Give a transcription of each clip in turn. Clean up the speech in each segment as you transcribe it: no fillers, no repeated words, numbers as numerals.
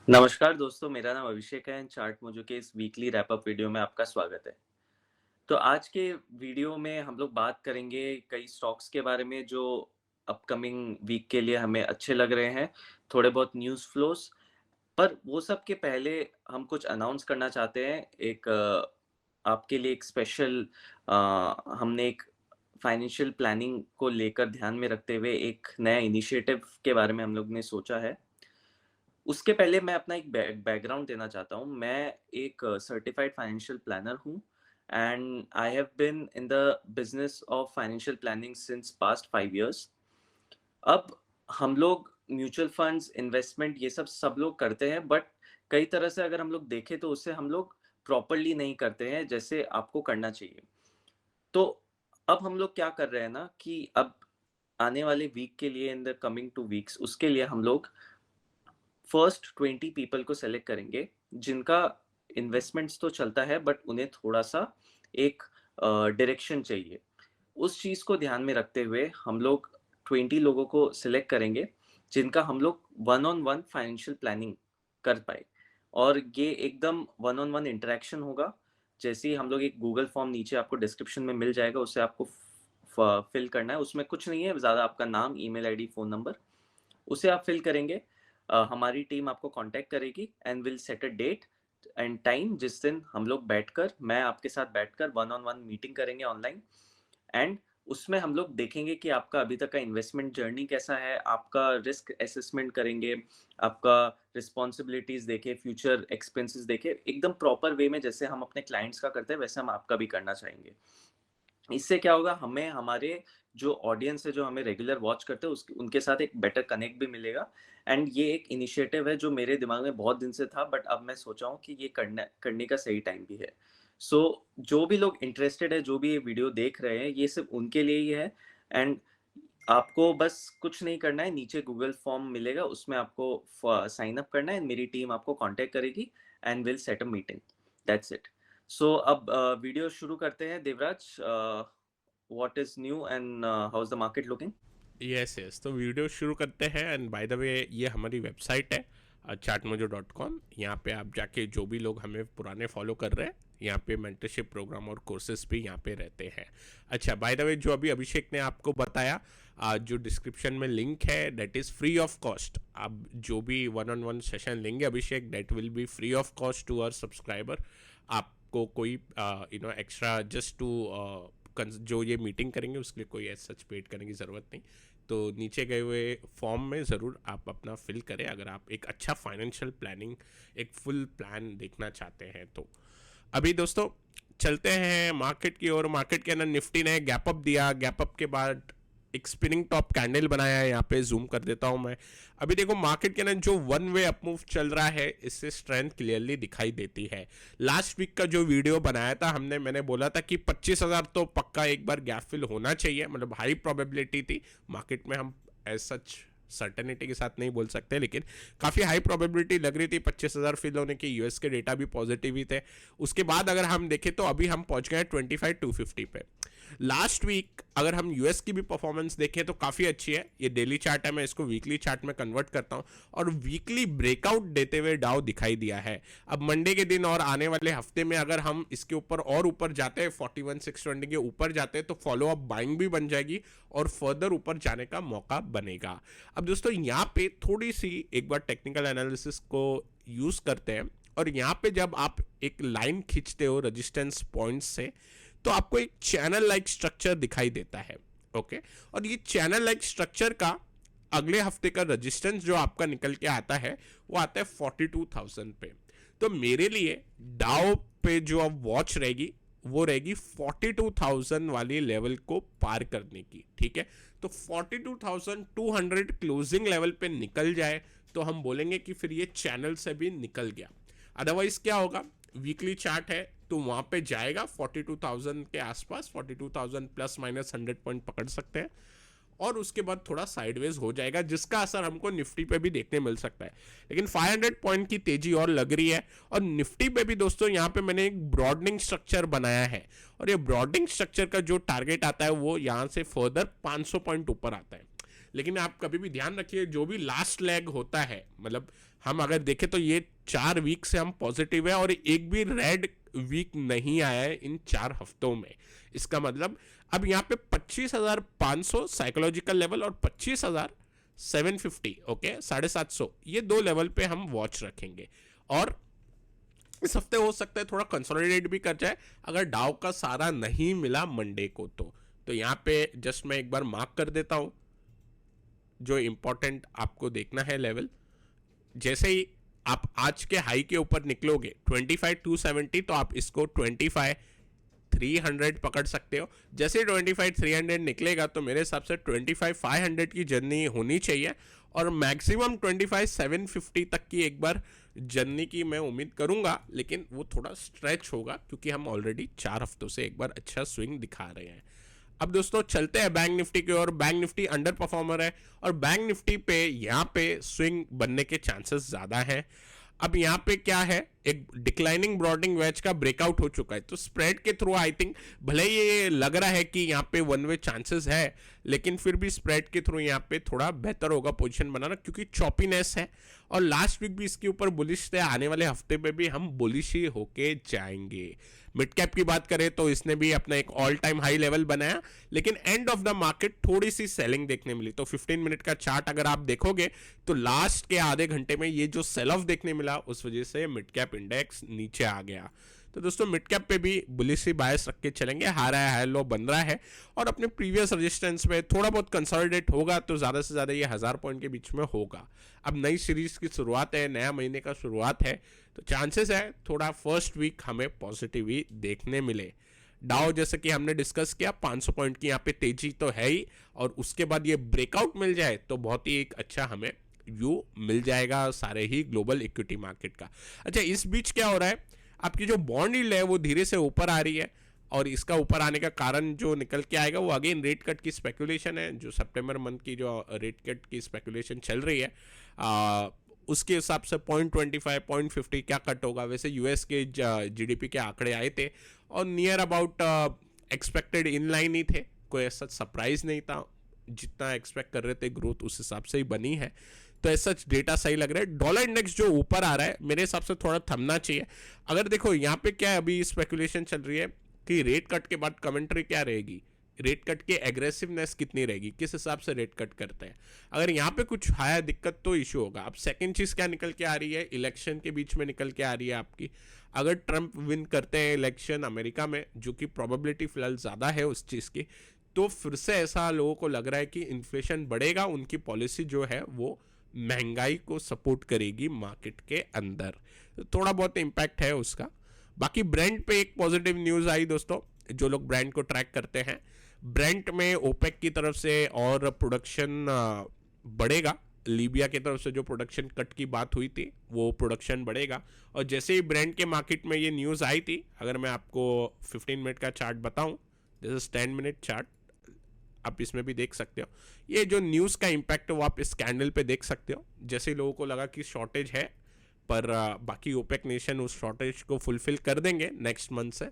नमस्कार दोस्तों, मेरा नाम अभिषेक है एंड चार्ट मोजो के इस वीकली रैप अप वीडियो में आपका स्वागत है। तो आज के वीडियो में हम लोग बात करेंगे कई स्टॉक्स के बारे में जो अपकमिंग वीक के लिए हमें अच्छे लग रहे हैं, थोड़े बहुत न्यूज़ फ्लोस। पर वो सब के पहले हम कुछ अनाउंस करना चाहते हैं। आपके लिए एक स्पेशल हमने एक फाइनेंशियल प्लानिंग को लेकर ध्यान में रखते हुए एक नया इनिशिएटिव के बारे में हम लोग ने सोचा है। उसके पहले मैं अपना एक बैकग्राउंड देना चाहता हूँ। मैं एक सर्टिफाइड फाइनेंशियल प्लानर हूँ and I have been in the business of financial planning since past 5 years. अब हम लोग म्यूचुअल फंड्स, इन्वेस्टमेंट ये सब लोग करते हैं, बट कई तरह से अगर हम लोग देखें तो उससे हम लोग प्रॉपरली नहीं करते हैं जैसे आपको करना चाहिए। तो अब हम लोग क्या कर रहे हैं ना कि अब आने वाले वीक के लिए, इन द कमिंग 2 वीक्स, उसके लिए हम लोग फर्स्ट 20 पीपल को सेलेक्ट करेंगे जिनका इन्वेस्टमेंट्स तो चलता है बट उन्हें थोड़ा सा एक डायरेक्शन चाहिए। उस चीज को ध्यान में रखते हुए हम लोग 20 लोगों को सिलेक्ट करेंगे जिनका हम लोग one on one financial planning कर पाए। और ये एकदम वन ऑन वन इंटरेक्शन होगा। जैसे ही हम लोग एक गूगल फॉर्म नीचे आपको डिस्क्रिप्शन में मिल जाएगा, उससे आपको फिल करना है। उसमें कुछ नहीं है ज़्यादा, आपका नाम, ईमेल आईडी, फ़ोन नंबर, उसे आप फिल करेंगे। हमारी टीम आपको कांटेक्ट करेगी and will set a date and time जिस दिन हम लोग बैठकर, मैं आपके साथ बैठकर वन ऑन वन मीटिंग करेंगे ऑनलाइन। एंड उसमें हम लोग देखेंगे कि आपका अभी तक का इन्वेस्टमेंट जर्नी कैसा है, आपका रिस्क असेसमेंट करेंगे, आपका रिस्पॉन्सिबिलिटीज देखे, फ्यूचर एक्सपेंसेस देखे, एकदम प्रॉपर वे में जैसे हम अपने क्लाइंट्स का करते हैं वैसे हम आपका भी करना चाहेंगे। इससे क्या होगा, हमें हमारे जो ऑडियंस है, जो हमें रेगुलर वॉच करते हैं, उनके साथ एक बेटर कनेक्ट भी मिलेगा। एंड ये एक इनिशिएटिव है जो मेरे दिमाग में बहुत दिन से था, बट अब मैं सोचा हूँ कि ये करने का सही टाइम भी है। सो जो भी लोग इंटरेस्टेड है, जो भी ये वीडियो देख रहे हैं, ये सिर्फ उनके लिए ही है। एंड आपको बस कुछ नहीं करना है, नीचे गूगल फॉर्म मिलेगा, उसमें आपको साइन अप करना है, मेरी टीम आपको कांटेक्ट करेगी and will set a meeting. That's it. So अब वीडियो शुरू करते हैं। Devraj, what is new and how's the market looking? Yes yes, तो वीडियो शुरू करते हैं। एंड बाय द वे, ये हमारी वेबसाइट है chartmojo.com। यहाँ पे आप जाके, जो भी लोग हमें पुराने फॉलो कर रहे हैं, यहाँ पे मेंटरशिप प्रोग्राम और कोर्सेज भी यहाँ पे रहते हैं। अच्छा, बाय द वे, जो अभी अभिषेक ने आपको बताया, जो डिस्क्रिप्शन में लिंक है that is free of cost. आप जो भी वन ऑन वन सेशन लेंगे Abhishek, that will be free of cost to our subscriber. आपको कोई एक्स्ट्रा जस्ट टू जो ये मीटिंग करेंगे उसके लिए कोई ऐसा सच पेड करने की ज़रूरत नहीं। तो नीचे गए हुए फॉर्म में ज़रूर आप अपना फिल करें अगर आप एक अच्छा फाइनेंशियल प्लानिंग, एक फुल प्लान देखना चाहते हैं तो। अभी दोस्तों चलते हैं मार्केट की ओर। मार्केट के अंदर निफ्टी ने गैप अप दिया, गैप अप के बाद एक स्पिनिंग टॉप कैंडल बनाया है। यहाँ पे जूम कर देता हूँ मैं। अभी देखो मार्केट के अंदर जो वन वे अप मूव चल रहा है, इससे स्ट्रेंथ क्लियरली दिखाई देती है। लास्ट वीक का जो वीडियो बनाया था हमने, मैंने बोला था कि 25,000 तो पक्का एक बार गैप फिल होना चाहिए, मतलब हाई प्रोबेबिलिटी थी मार्केट में। हम एज सच सर्टेनिटी के साथ नहीं बोल सकते, लेकिन काफ़ी हाई प्रोबेबिलिटी लग रही थी 25,000 फिल होने की। यूएस के डेटा भी पॉजिटिव ही थे। उसके बाद अगर हम देखें तो अभी हम पहुंच गए 25,250 पे। लास्ट वीक अगर हम यूएस की भी परफॉर्मेंस देखें तो काफ़ी अच्छी है। ये डेली चार्ट है, मैं इसको वीकली चार्ट में कन्वर्ट करता हूँ, और वीकली ब्रेकआउट देते हुए डाउ दिखाई दिया है। अब मंडे के दिन और आने वाले हफ्ते में अगर हम इसके ऊपर और ऊपर जाते हैं, 41,620 के ऊपर जाते हैं, तो फॉलो अप बाइंग भी बन जाएगी और फर्दर ऊपर जाने का मौका बनेगा। अब दोस्तों यहाँ पे थोड़ी सी एक बार टेक्निकल एनालिसिस को यूज़ करते हैं, और यहाँ पे जब आप एक लाइन खींचते हो रेजिस्टेंस पॉइंट से, तो आपको एक चैनल लाइक स्ट्रक्चर दिखाई देता है। ओके, और ये चैनल लाइक स्ट्रक्चर का अगले हफ्ते का रेजिस्टेंस जो आपका निकल के आता है, वो आता है 42,000 पे। तो मेरे लिए डाउ पे जो अब वॉच रहेगी, वो रहेगी 42,000 वाली लेवल को पार करने की। ठीक है, तो 42,200 क्लोजिंग लेवल पे निकल जाए तो हम बोलेंगे कि फिर ये चैनल से भी निकल गया। अदरवाइज क्या होगा, वीकली चार्ट है तो वहाँ पे जाएगा 42,000 के आसपास, 42,000 प्लस माइनस 100 पॉइंट पकड़ सकते हैं, और उसके बाद थोड़ा साइडवेज हो जाएगा, जिसका असर हमको निफ्टी पे भी देखने मिल सकता है। लेकिन 500 पॉइंट की तेजी और लग रही है। और निफ्टी पे भी दोस्तों यहाँ पे मैंने एक ब्रॉडनिंग स्ट्रक्चर बनाया है, और ये ब्रॉडनिंग स्ट्रक्चर का जो टारगेट आता है वो यहाँ से फर्दर 500 पॉइंट ऊपर आता है। लेकिन आप कभी भी ध्यान रखिए जो भी लास्ट लेग होता है, मतलब हम अगर देखें तो ये 4 वीक से हम पॉजिटिव है और एक भी रेड वीक नहीं आया है इन 4 हफ्तों में। इसका मतलब अब यहाँ पे 25,500 साइकोलॉजिकल लेवल और 25,750, ओके 750, ये 2 लेवल पे हम वॉच रखेंगे। और इस हफ्ते हो सकता है थोड़ा कंसोलिडेट भी कर जाए अगर डाउ का सारा नहीं मिला मंडे को। तो यहाँ पे जस्ट मैं एक बार मार्क कर देता हूँ जो इंपॉर्टेंट आपको देखना है लेवल। जैसे ही आप आज के हाई के ऊपर निकलोगे 25,270, तो आप इसको 25,300 पकड़ सकते हो। जैसे 25,300 निकलेगा तो मेरे हिसाब से 25,500 की जर्नी होनी चाहिए और मैक्सिमम 25,750 तक की एक बार जर्नी की मैं उम्मीद करूंगा, लेकिन वो थोड़ा स्ट्रेच होगा क्योंकि हम ऑलरेडी 4 हफ्तों से एक बार अच्छा स्विंग दिखा रहे हैं। अब दोस्तों चलते हैं बैंक निफ्टी की ओर। बैंक निफ्टी अंडर परफॉर्मर है और बैंक निफ्टी पे यहाँ पे स्विंग बनने के चांसेस ज़्यादा हैं। अब यहाँ पे क्या है, एक डिक्लाइनिंग ब्रॉडिंग वेज का ब्रेकआउट हो चुका है, तो स्प्रेड के थ्रू आई थिंक भले ये लग रहा है कि यहाँ पे वन वे चांसेस है, लेकिन फिर भी स्प्रेड के थ्रू यहाँ पे थोड़ा बेहतर होगा पोजीशन बनाना क्योंकि चॉपीनेस है। और लास्ट वीक भी इसके ऊपर बुलिश थे, आने वाले हफ्ते पे भी हम बुलिश ही होके जाएंगे। मिड कैप की बात करें तो इसने भी अपना एक ऑल टाइम हाई लेवल बनाया, लेकिन एंड ऑफ द मार्केट थोड़ी सी सेलिंग देखने मिली। तो 15 मिनट का चार्ट अगर आप देखोगे तो लास्ट के आधे घंटे में ये जो सेल ऑफ देखने मिला उस वजह से मिड कैप इंडेक्स नीचे आ गया। तो दोस्तों मिड कैप पे भी बुलिश ही बायस रख के चलेंगे, हाई लो बन रहा है और अपने प्रीवियस रेजिस्टेंस में थोड़ा बहुत कंसोलिडेट होगा तो ज़्यादा से ज़्यादा ये 1000 पॉइंट के बीच में होगा। अब नई सीरीज की शुरुआत है, नया महीने का शुरुआत है, तो चांसेस है थोड़ा फर्स्ट वीक हमें पॉजिटिव ही देखने मिले। डाउ जैसे कि हमने डिस्कस किया 500 पॉइंट की यहाँ पे तेजी तो है ही, और उसके बाद ये ब्रेकआउट मिल जाए तो बहुत ही एक अच्छा हमें व्यू मिल जाएगा सारे ही ग्लोबल इक्विटी मार्केट का। अच्छा इस बीच क्या हो रहा है, आपकी जो बॉन्ड यील्ड है वो धीरे से ऊपर आ रही है और इसका ऊपर आने का कारण जो निकल के आएगा वो अगेन रेट कट की स्पेकुलेशन है। जो सितंबर मंथ की जो रेट कट की स्पेकुलेशन चल रही है उसके हिसाब से 0.25 0.50 क्या कट होगा। वैसे यूएस के जीडीपी के आंकड़े आए थे और near about expected in line ही थे, कोई ऐसा सरप्राइज नहीं था, जितना एक्सपेक्ट कर रहे थे ग्रोथ उस हिसाब से ही बनी है। तो ऐसा डेटा सही लग रहा है। डॉलर इंडेक्स जो ऊपर आ रहा है मेरे हिसाब से थोड़ा थमना चाहिए। अगर देखो यहाँ पे क्या है, अभी स्पेकुलेशन चल रही है कि रेट कट के बाद कमेंट्री क्या रहेगी, रेट कट की एग्रेसिवनेस कितनी रहेगी, किस हिसाब से रेट कट करते हैं। अगर यहाँ पे कुछ हाया दिक्कत तो इशू होगा। अब सेकंड चीज क्या निकल के आ रही है, इलेक्शन के बीच में निकल के आ रही है आपकी, अगर ट्रंप विन करते हैं इलेक्शन अमेरिका में, जो कि प्रोबेबिलिटी फिलहाल ज़्यादा है उस चीज़ की, तो फिर से ऐसा लोगों को लग रहा है कि इन्फ्लेशन बढ़ेगा, उनकी पॉलिसी जो है वो महंगाई को सपोर्ट करेगी मार्केट के अंदर, तो थोड़ा बहुत इम्पैक्ट है उसका। बाकी ब्रांड पे एक पॉजिटिव न्यूज़ आई दोस्तों, जो लोग ब्रांड को ट्रैक करते हैं, ब्रांड में ओपेक की तरफ से और प्रोडक्शन बढ़ेगा। लीबिया की तरफ से जो प्रोडक्शन कट की बात हुई थी वो प्रोडक्शन बढ़ेगा। और जैसे ही ब्रांड के मार्केट में ये न्यूज़ आई थी, अगर मैं आपको 15 मिनट का चार्ट बताऊं, दिस इज 10 मिनट चार्ट, आप इसमें भी देख सकते हो ये जो न्यूज़ का इम्पैक्ट है वो आप इस कैंडल पे देख सकते हो। जैसे लोगों को लगा कि शॉर्टेज है, पर बाकी ओपेक नेशन उस शॉर्टेज को फुलफिल कर देंगे नेक्स्ट मंथ से,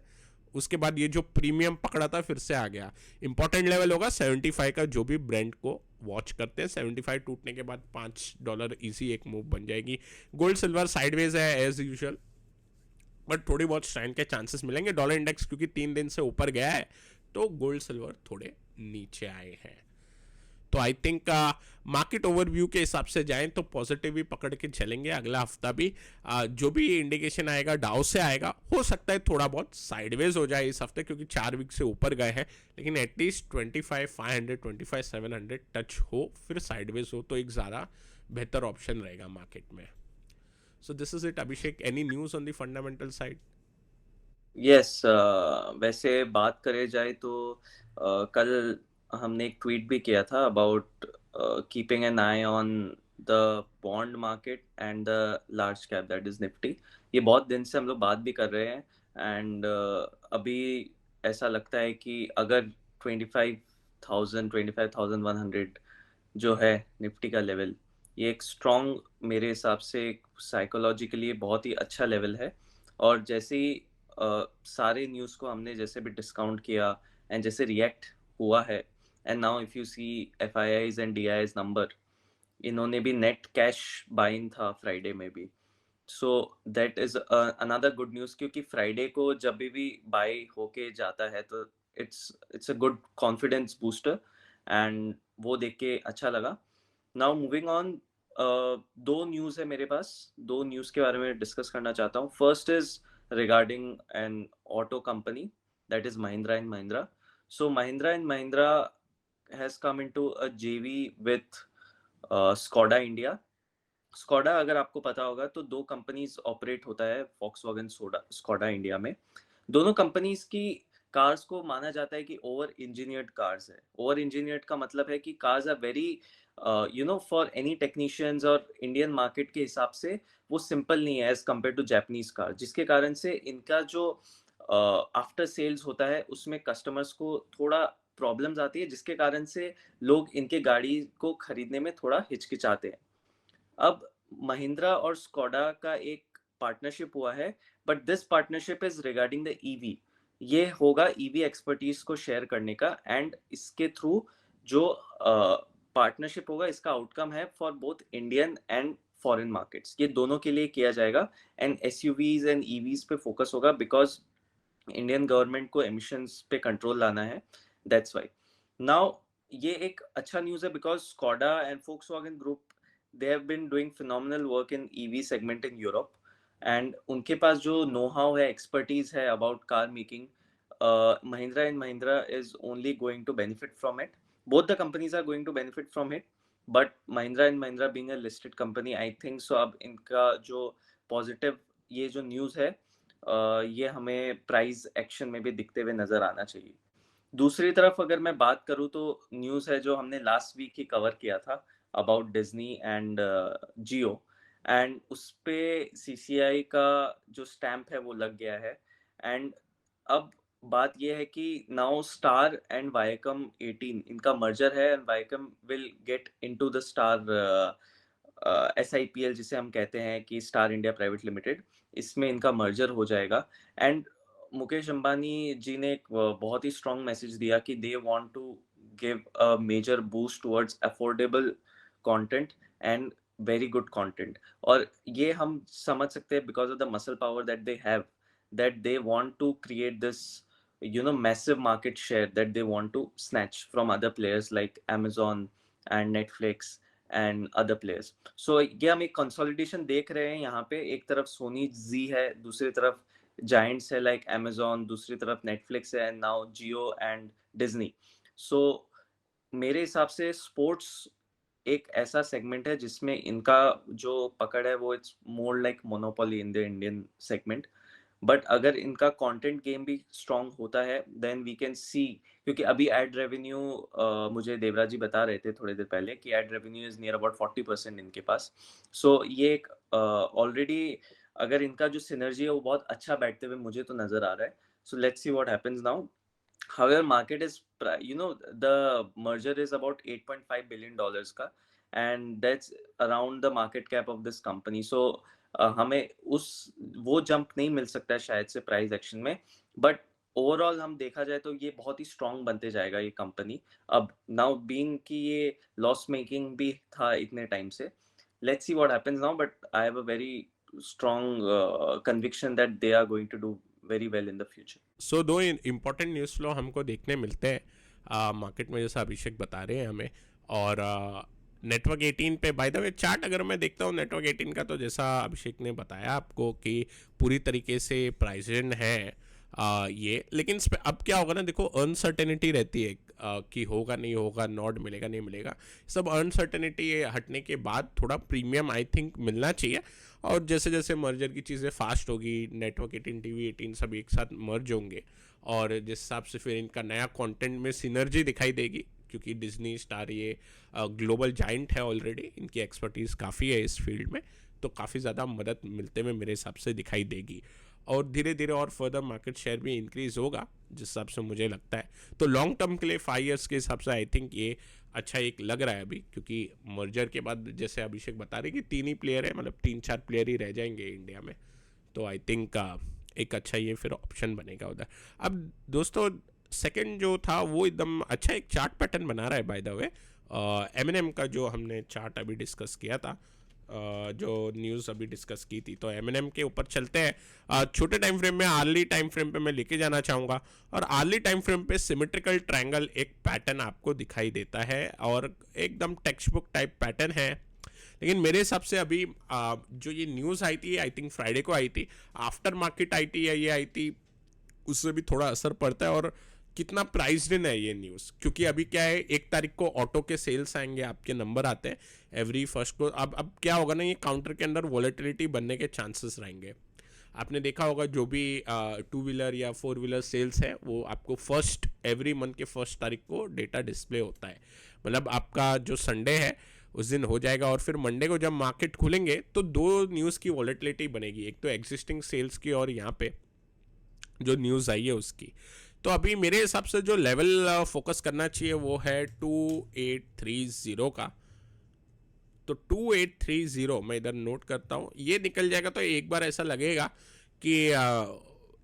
उसके बाद ये जो प्रीमियम पकड़ा था फिर से आ गया। इंपॉर्टेंट लेवल होगा 75 का, जो भी ब्रांड को वॉच करते हैं। 75 टूटने के बाद $5 इजी एक मूव बन जाएगी। गोल्ड सिल्वर साइडवेज है एज यूजुअल, बट थोड़ी बहुत स्ट्रेंथ के चांसेस मिलेंगे। डॉलर इंडेक्स क्योंकि 3 दिन से ऊपर गया है तो गोल्ड सिल्वर थोड़े नीचे आए हैं। तो आई थिंक मार्केट ओवरव्यू के हिसाब से जाएं तो पॉजिटिव ही पकड़ के चलेंगे। अगला हफ्ता भी जो भी इंडिकेशन आएगा डाउ से आएगा, हो सकता है थोड़ा बहुत साइडवेज हो जाए इस हफ्ते क्योंकि 4 वीक से ऊपर गए हैं, लेकिन एटलीस्ट 25,500 25,700 टच हो, फिर साइडवेज हो तो एक ज़्यादा बेहतर ऑप्शन रहेगा मार्केट में। सो this is it. Abhishek, any news on the fundamental side? Yes, वैसे बात करे जाए तो कल हमने एक ट्वीट भी किया था about keeping an I on the bond market and the large cap that is Nifty. ये बहुत दिन से हम लोग बात भी कर रहे हैं एंड अभी ऐसा लगता है कि अगर 25,100 जो है निफ्टी का लेवल, ये एक स्ट्रॉन्ग, मेरे हिसाब से साइकोलॉजिकली बहुत ही अच्छा लेवल है। और जैसे ही सारे न्यूज़ को हमने जैसे भी डिस्काउंट किया एंड जैसे रिएक्ट हुआ है and now if you see FIIs and DIs number, इन्होंने भी नेट कैश बाइन था फ्राइडे में भी। So that is another good news, क्योंकि फ्राइडे को जब भी बाय होके जाता है तो it's a good confidence booster, and वो देख के अच्छा लगा। नाउ मूविंग ऑन, दो न्यूज है मेरे पास, दो न्यूज के बारे में डिस्कस करना चाहता हूँ। First is regarding N auto company, that is Mahindra and Mahindra. So Mahindra and Mahindra has come into a JV with Skoda India. Skoda, अगर आपको पता होगा तो दो कंपनीज ऑपरेट होता है वॉक्सवैगन स्कोडा इंडिया में। दोनों कंपनीज की कार्स को माना जाता है कि ओवर इंजीनियर्ड कार्स है। ओवर इंजीनियर्ड का मतलब है कि cars are very for any technicians और इंडियन मार्केट के हिसाब से वो सिंपल नहीं है as compare to Japanese car, जिसके कारण से इनका जो आफ्टर सेल्स होता है उसमें कस्टमर्स को थोड़ा प्रॉब्लम्स आती है, जिसके कारण से लोग इनके गाड़ी को खरीदने में थोड़ा हिचकिचाते हैं। अब महिंद्रा और स्कोडा का एक पार्टनरशिप हुआ है, but this partnership is regarding the EV। ये होगा EV एक्सपर्टीज को शेयर करने का, एंड इसके थ्रू जो पार्टनरशिप होगा इसका आउटकम है for both Indian and foreign markets, ये दोनों के लिए किया जाएगा। एंड SUVs एंड EVs पे फोकस होगा, बिकॉज इंडियन गवर्नमेंट को एमिशंस पे कंट्रोल लाना है, दैट्स वाई। नाउ ये एक अच्छा न्यूज़ है, because Skoda and Volkswagen group, they have been doing phenomenal work in EV segment in Europe, and उनके पास जो नो हाउ है, एक्सपर्टीज है about car making, Mahindra and Mahindra is only going to benefit from it. Both the companies are going to benefit from it, but Mahindra and Mahindra being a listed company, I think so अब इनका जो positive ये जो news है, ये हमें price action में भी दिखते हुए नजर आना चाहिए। दूसरी तरफ अगर मैं बात करूँ तो न्यूज़ है जो हमने लास्ट वीक ही कवर किया था about Disney and Jio, and उस पे CCI का जो स्टैम्प है वो लग गया है। एंड अब बात ये है कि नाउ स्टार एंड वायकम 18 इनका मर्जर है, and Viacom will get into the Star SIPL, जिसे हम कहते हैं कि स्टार इंडिया प्राइवेट लिमिटेड, इसमें इनका मर्जर हो जाएगा। एंड मुकेश अंबानी जी ने एक बहुत ही स्ट्रॉन्ग मैसेज दिया कि they want to give a major boost towards affordable content and very good content. और ये हम समझ सकते हैं because of the muscle power that they have, that they want to create this massive market share that they want to snatch from other players like Amazon and Netflix and other players. So ये हम एक consolidation देख रहे हैं यहाँ पे। एक तरफ सोनी जी है, दूसरी तरफ जायंट्स है लाइक Amazon, दूसरी तरफ Netflix है, and now Jio and Disney. So मेरे हिसाब से स्पोर्ट्स एक ऐसा सेगमेंट है जिसमें इनका जो पकड़ है वो it's more like monopoly in the Indian segment. But अगर इनका कंटेंट गेम भी स्ट्रांग होता है देन वी कैन सी, क्योंकि अभी एड रेवेन्यू मुझे देवराज जी बता रहे थे थोड़ी देर पहले कि ad revenue is near about 40% इनके पास। सो ये एक ऑलरेडी अगर इनका जो सिनर्जी है वो बहुत अच्छा बैठते हुए मुझे तो नजर आ रहा है। So let's see what happens now. However, market is, the merger is about $8.5 billion का, and that's around the market cap of this company. So हमें उस वो जंप नहीं मिल सकता है शायद से प्राइस एक्शन में, बट ओवरऑल हम देखा जाए तो ये बहुत ही स्ट्रांग बनते जाएगा ये कंपनी। अब नाउ बीइंग कि ये लॉस मेकिंग भी था इतने टाइम से, let's see what happens now, but I have a very strong conviction that they are going to do very well in the future. So दो इम्पोर्टेंट न्यूज़ फ्लो हमको देखने मिलते हैं मार्केट में, जैसा अभिषेक बता रहे हैं हमें। और नेटवर्क 18 पे बाय द वे चार्ट अगर मैं देखता हूँ नेटवर्क 18 का, तो जैसा अभिषेक ने बताया आपको कि पूरी तरीके से प्राइजन है ये। लेकिन इस पे अब क्या होगा ना, देखो अनसर्टेनिटी रहती है कि होगा नहीं होगा, नॉड मिलेगा नहीं मिलेगा, सब अनसर्टेनिटी हटने के बाद थोड़ा प्रीमियम आई थिंक मिलना चाहिए। और जैसे जैसे मर्जर की चीज़ें फास्ट होगी, नेटवर्क 18 TV 18 सब एक साथ मर्ज होंगे, और जिस हिसाब से फिर इनका नया कंटेंट में सिनर्जी दिखाई देगी, क्योंकि डिज्नी स्टार ये ग्लोबल जाइंट है ऑलरेडी, इनकी एक्सपर्टीज़ काफ़ी है इस फील्ड में, तो काफ़ी ज़्यादा मदद मिलते हुए मेरे हिसाब से दिखाई देगी। और धीरे धीरे और फर्दर मार्केट शेयर भी इंक्रीज़ होगा जिस हिसाब से मुझे लगता है। तो लॉन्ग टर्म के लिए 5 years के हिसाब से आई थिंक ये अच्छा एक लग रहा है अभी, क्योंकि मर्जर के बाद जैसे अभिषेक बता रहे कि 3 ही प्लेयर है, मतलब 3-4 प्लेयर ही रह जाएंगे इंडिया में। तो आई थिंक एक अच्छा ये फिर ऑप्शन बनेगा उधर। अब दोस्तों सेकंड जो था वो एकदम अच्छा एक चार्ट पैटर्न बना रहा है बाय द वे। एम का जो हमने चार्ट अभी डिस्कस किया था, जो न्यूज़ अभी डिस्कस की थी, तो एम के ऊपर चलते हैं। छोटे टाइम फ्रेम में आर्ली टाइम फ्रेम पे मैं लेके जाना चाहूँगा, और आर्ली टाइम फ्रेम पे सिमेट्रिकल ट्रायंगल एक पैटर्न आपको दिखाई देता है और एकदम टेक्स्ट बुक टाइप पैटर्न है। लेकिन मेरे हिसाब से अभी जो ये न्यूज़ आई थी, आई थिंक फ्राइडे को आई थी, आफ्टर मार्केट आई थी या ये आई थी, उससे भी थोड़ा असर पड़ता है। और कितना प्राइस्ड इन है ये न्यूज़, क्योंकि अभी क्या है, 1 तारीख को ऑटो के सेल्स आएंगे, आपके नंबर आते हैं एवरी फर्स्ट को। अब क्या होगा ना, ये काउंटर के अंदर वॉलेटिलिटी बनने के चांसेस रहेंगे। आपने देखा होगा जो भी 2 व्हीलर या 4 व्हीलर सेल्स है, वो आपको फर्स्ट एवरी मंथ के 1 तारीख को डेटा डिस्प्ले होता है। मतलब आपका जो संडे है उस दिन हो जाएगा, और फिर मंडे को जब मार्केट खुलेंगे तो 2 न्यूज़ की वॉलेटिलिटी बनेगी, एक तो एग्जिस्टिंग सेल्स की और यहाँ पे जो न्यूज़ आई है उसकी। तो अभी मेरे हिसाब से जो लेवल फोकस करना चाहिए वो है 2830 का। तो 2830 मैं इधर नोट करता हूँ, ये निकल जाएगा तो एक बार ऐसा लगेगा कि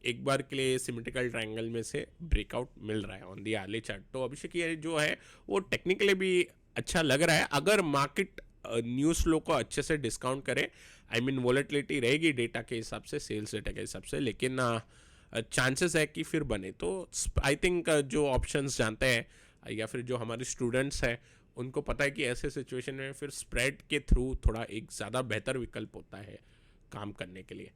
एक बार के लिए सिमेट्रिकल ट्रायंगल में से ब्रेकआउट मिल रहा है ऑन दी आर्ली चार्ट। तो अभिषेक ये जो है वो टेक्निकली भी अच्छा लग रहा है, अगर मार्केट न्यूज़ फ्लो को अच्छे से डिस्काउंट करे। आई मीन वॉलेटिलिटी रहेगी डेटा के हिसाब से, सेल्स डेटा के हिसाब से, लेकिन चांसेस है कि फिर बने। तो आई थिंक जो ऑप्शंस जानते हैं या फिर जो हमारे स्टूडेंट्स हैं उनको पता है कि ऐसे सिचुएशन में फिर स्प्रेड के थ्रू थोड़ा एक ज़्यादा बेहतर विकल्प होता है काम करने के लिए।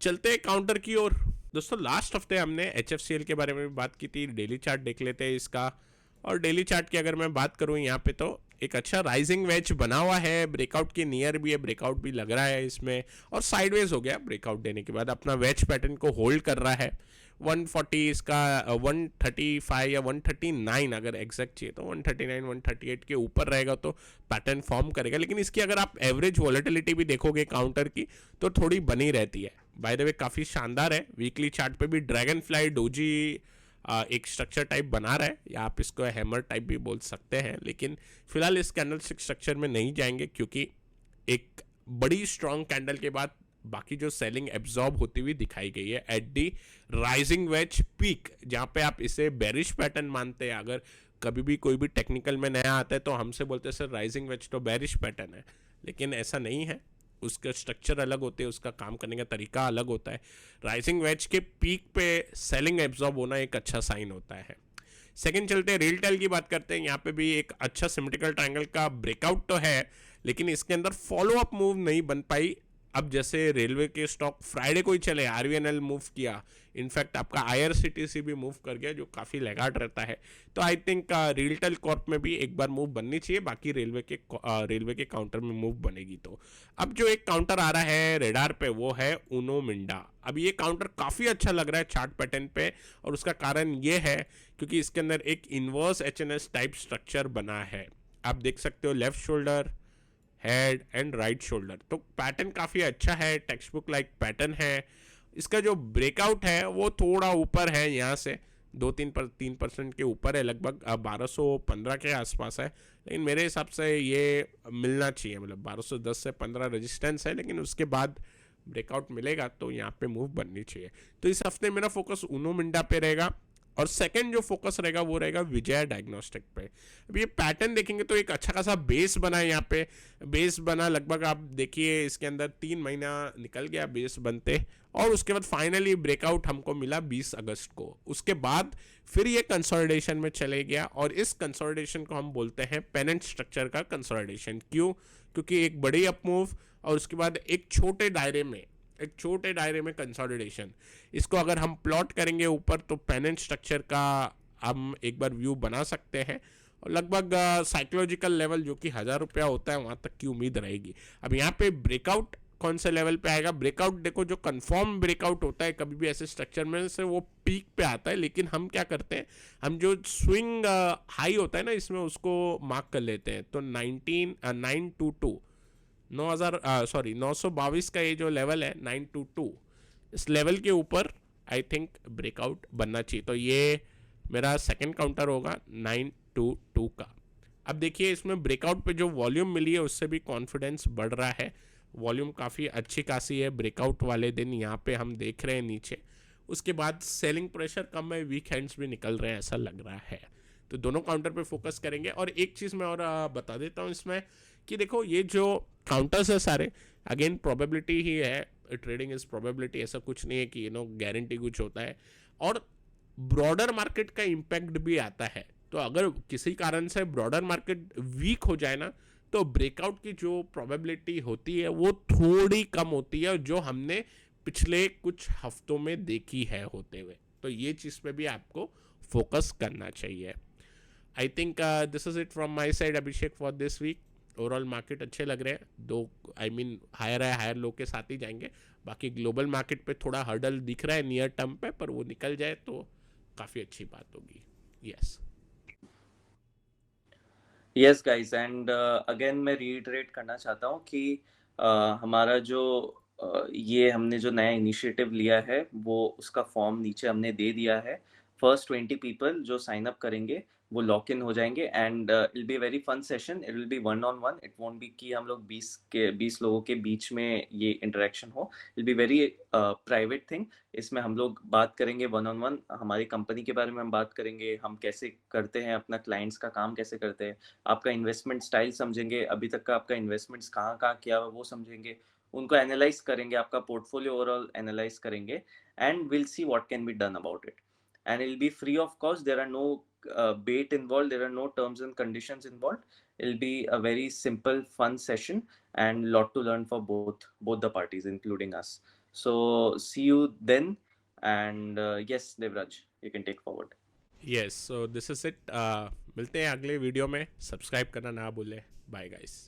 चलते हैं काउंटर की ओर। दोस्तों लास्ट हफ्ते हमने HFCL के बारे में भी बात की थी, डेली चार्ट देख लेते हैं इसका। और डेली चार्ट की अगर मैं बात करूं यहाँ पे, तो एक अच्छा राइजिंग वेज बना हुआ है, ब्रेकआउट के नियर भी है, ब्रेकआउट भी लग रहा है इसमें, और साइडवेज हो गया ब्रेकआउट देने के बाद, अपना वेज पैटर्न को होल्ड कर रहा है। 140 इसका 135 या 139 अगर एग्जैक्ट चाहिए तो 139 138 के ऊपर रहेगा तो पैटर्न फॉर्म करेगा। लेकिन इसकी अगर आप एवरेज वॉलेटिलिटी भी देखोगे काउंटर की, तो थोड़ी बनी रहती है। बाय द वे काफ़ी शानदार है। वीकली चार्ट पे भी ड्रैगन फ्लाई डोजी एक स्ट्रक्चर टाइप बना रहा है, या आप इसको हैमर टाइप भी बोल सकते हैं। लेकिन फिलहाल इस कैंडलस्टिक स्ट्रक्चर में नहीं जाएंगे, क्योंकि एक बड़ी स्ट्रॉन्ग कैंडल के बाद बाकी जो सेलिंग एब्जॉर्ब होती हुई दिखाई गई है at the rising veg peak, जहाँ पे आप इसे बेरिश पैटर्न मानते हैं। अगर कभी भी कोई भी टेक्निकल में नया आता है तो हमसे बोलते हैं सर राइजिंग वेज तो बेरिश पैटर्न है, लेकिन ऐसा नहीं है। उसका स्ट्रक्चर अलग होते हैं, उसका काम करने का तरीका अलग होता है। राइजिंग वेज के पीक पे सेलिंग एब्जॉर्ब होना एक अच्छा साइन होता है। सेकंड चलते हैं रेल टेल की बात करते हैं। यहाँ पे भी एक अच्छा सिमेट्रिकल ट्रायंगल का ब्रेकआउट तो है, लेकिन इसके अंदर फॉलो अप मूव नहीं बन पाई। अब जैसे रेलवे के स्टॉक फ्राइडे को ही चले, RVNL मूव किया, इनफैक्ट आपका IRCTC भी मूव कर गया, जो काफ़ी लैगार्ड रहता है। तो आई थिंक रेलटेल कॉर्प में भी एक बार मूव बननी चाहिए, बाकी रेलवे के काउंटर में मूव बनेगी। तो अब जो एक काउंटर आ रहा है रेडार पे वो है उनो मिंडा। अब ये काउंटर काफ़ी अच्छा लग रहा है चार्ट पैटर्न पे, और उसका कारण ये है क्योंकि इसके अंदर एक इन्वर्स HNS टाइप स्ट्रक्चर बना है। आप देख सकते हो left shoulder, head and right shoulder, तो पैटर्न काफ़ी अच्छा है, टेक्स्ट बुक लाइक पैटर्न है। इसका जो ब्रेकआउट है वो थोड़ा ऊपर है, यहाँ से 3% के ऊपर है, लगभग 1215 के आसपास है। लेकिन मेरे हिसाब से ये मिलना चाहिए, मतलब 1210 से 15 रेजिस्टेंस है, लेकिन उसके बाद ब्रेकआउट मिलेगा तो यहाँ पे मूव बननी चाहिए। तो इस हफ्ते मेरा फोकस उनो मिंडा पे रहेगा, और सेकंड जो फोकस रहेगा वो रहेगा विजय डायग्नोस्टिक पे। अब ये पैटर्न देखेंगे तो एक अच्छा खासा बेस बना है, यहाँ पे बेस बना लगभग आप देखिए इसके अंदर 3 महीना निकल गया बेस बनते, और उसके बाद फाइनली ब्रेकआउट हमको मिला 20 अगस्त को। उसके बाद फिर ये कंसोलिडेशन में चले गया, और इस कंसोलिडेशन को हम बोलते हैं पेनेंट स्ट्रक्चर का कंसोलिडेशन। क्यों? क्योंकि एक बड़ी अपमूव और उसके बाद एक छोटे दायरे में कंसोलिडेशन। इसको अगर हम प्लॉट करेंगे ऊपर तो पेनेंट स्ट्रक्चर का हम एक बार व्यू बना सकते हैं, और लगभग साइकोलॉजिकल लेवल जो कि 1000 रुपया होता है वहाँ तक की उम्मीद रहेगी। अब यहाँ पे ब्रेकआउट कौन से लेवल पे आएगा? ब्रेकआउट देखो, जो कंफर्म ब्रेकआउट होता है कभी भी ऐसे स्ट्रक्चर में से वो पीक पे आता है, लेकिन हम क्या करते हैं, हम जो स्विंग हाई होता है ना इसमें उसको मार्क कर लेते हैं। तो 922 922 का ये जो लेवल है 922, इस लेवल के ऊपर आई थिंक ब्रेकआउट बनना चाहिए। तो ये मेरा सेकंड काउंटर होगा 922 का। अब देखिए इसमें ब्रेकआउट पे जो वॉल्यूम मिली है उससे भी कॉन्फिडेंस बढ़ रहा है। वॉल्यूम काफ़ी अच्छी खासी है ब्रेकआउट वाले दिन। यहाँ पे हम देख रहे हैं नीचे उसके बाद सेलिंग प्रेशर कम है, वीक हैंड्स भी निकल रहे हैं ऐसा लग रहा है। तो दोनों काउंटर पे फोकस करेंगे। और एक चीज़ मैं और बता देता हूँ इसमें कि देखो ये जो काउंटर्स है सारे, अगेन प्रोबेबिलिटी ही है, ट्रेडिंग इज प्रोबेबिलिटी, ऐसा कुछ नहीं है कि गारंटी कुछ होता है। और ब्रॉडर मार्केट का इम्पैक्ट भी आता है। तो अगर किसी कारण से ब्रॉडर मार्केट वीक हो जाए ना, तो ब्रेकआउट की जो प्रोबेबिलिटी होती है वो थोड़ी कम होती है, जो हमने पिछले कुछ हफ्तों में देखी है होते हुए। तो ये चीज़ पे भी आपको फोकस करना चाहिए। I think this is it from my side Abhishek for this week. Overall market अच्छे लग रहे हैं, दो आई मीन हायर है, हायर लो के साथ ही जाएंगे। बाकी ग्लोबल मार्केट पे थोड़ा हर्डल दिख रहा है नियर टर्म पे, पर वो निकल जाए तो काफ़ी अच्छी बात होगी। Yes. Yes guys, and again मैं रीइटरेट करना चाहता हूँ कि हमारा जो ये हमने जो नया इनिशिएटिव लिया है वो उसका फॉर्म नीचे हमने दे दिया है। फर्स्ट 20 पीपल जो साइन अप करेंगे वो लॉक इन हो जाएंगे, and it will be very fun session. It will be one on one, it won't be कि हम लोग 20 लोगों के बीच में ये इंटरेक्शन हो। It will be very private thing. इसमें हम लोग बात करेंगे वन ऑन वन, हमारी कंपनी के बारे में हम बात करेंगे, हम कैसे करते हैं अपना क्लाइंट्स का काम कैसे करते हैं, आपका इन्वेस्टमेंट स्टाइल समझेंगे, अभी तक का आपका इन्वेस्टमेंट्स कहाँ कहाँ किया हुआ वो समझेंगे, उनको एनालाइज करेंगे, आपका पोर्टफोलियो ओवरऑल एनालाइज करेंगे, and will see what can be done about it. And it will be free of cost, there are no bait involved, there are no terms and conditions involved. It'll be a very simple fun session and lot to learn for both the parties including us. So see you then, and yes Devraj, you can take forward. Yes, so this is it. मिलते हैं अगले video में। Subscribe करना ना भूलें। Bye guys.